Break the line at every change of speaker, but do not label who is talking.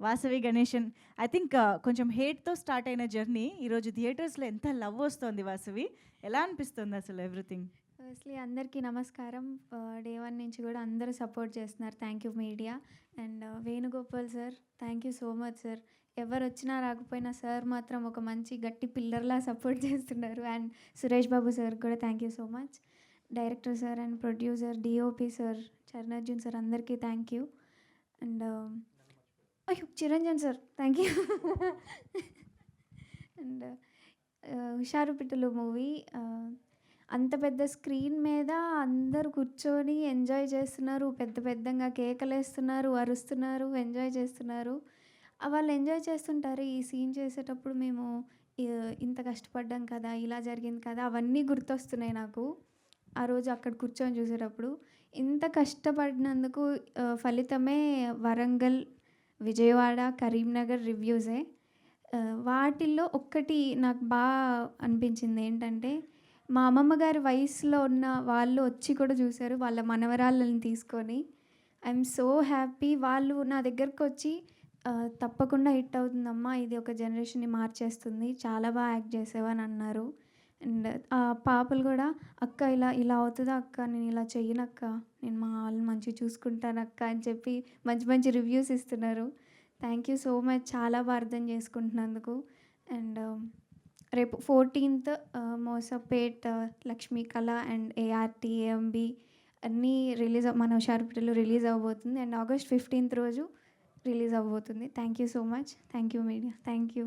Vasavi Ganesan. I think కొంచెం హేట్‌తో start అయిన journey ఈరోజు థియేటర్స్‌లో ఎంత లవ్ వస్తోంది వాసవి. ఎలా అనిపిస్తుంది అసలు ఎవ్రీథింగ్?
ఫస్ట్‌లీ అందరికీ నమస్కారం. డే 1 నుంచి గూడా అందరూ సపోర్ట్ చేస్తున్నారు. Thank you media. And Venugopal sir, thank you so much sir. ఎవరొచ్చినా రాకపోయినా సార్ మాత్రం ఒక మంచి గట్టి పిల్లర్‌లా సపోర్ట్ చేస్తున్నారు. అండ్ సురేష్ బాబు సార్‌కి కూడా thank you so much. Director sir and producer, DOP sir, Charanarjun sir అందరికీ థ్యాంక్ యూ. అండ్ అయ్యో! Chiranjan sir thank you. And 'Hushaaru Pittalu' movie అంత పెద్ద స్క్రీన్ మీద అందరూ కూర్చొని ఎంజాయ్ చేస్తున్నారు. పెద్ద పెద్దంగా కేకలేస్తున్నారు, అరుస్తున్నారు, ఎంజాయ్ చేస్తున్నారు. వాళ్ళు ఎంజాయ్ చేస్తుంటారు. ఈ సీన్ చేసేటప్పుడు మేము ఇంత కష్టపడ్డాం కదా! ఇలా జరిగింది కదా! అవన్నీ గుర్తొస్తున్నాయి నాకు. ఆ రోజు అక్కడ కూర్చొని చూసేటప్పుడు. ఇంత కష్టపడినందుకు ఫలితమే వరంగల్, విజయవాడ, కరీంనగర్ రివ్యూసే. వాటిల్లో ఒక్కటి నాకు అనిపించింది ఏంటంటే, మా అమ్మమ్మ గారి వయసులో ఉన్న వాళ్ళు వచ్చి కూడా చూసారు. వాళ్ళ మనవరాళ్ళని తీసుకొని. I'm so happy. వాళ్ళు నా దగ్గరకొచ్చి తప్పకుండా హిట్ అవుతుందమ్మా. ఇది ఒక జనరేషన్‌ని మార్చేస్తుంది. చాలా యాక్ట్ చేసావు అని అన్నారు. అండ్ పాపలు కూడా అక్క ఇలా ఇలా అవుతదా అక్క? నేను ఇలా చెయ్యనక్క. నేను మా వాళ్ళని మంచిగా చూసుకుంటానక్క అని చెప్పి మంచి మంచి రివ్యూస్ ఇస్తున్నారు. Thank you so much. చాలా అర్థం చేసుకుంటున్నందుకు. అండ్ రేపు 14th మోసపేట్, లక్ష్మీ కళ అండ్ ఏఆర్‌టి, ఏఎంబీ అన్నీ మన హుషారు పిట్టలు రిలీజ్ అవ్వబోతుంది. అండ్ August 15th రోజు రిలీజ్ అవ్వబోతుంది. Thank you so much. Thank you media. Thank you.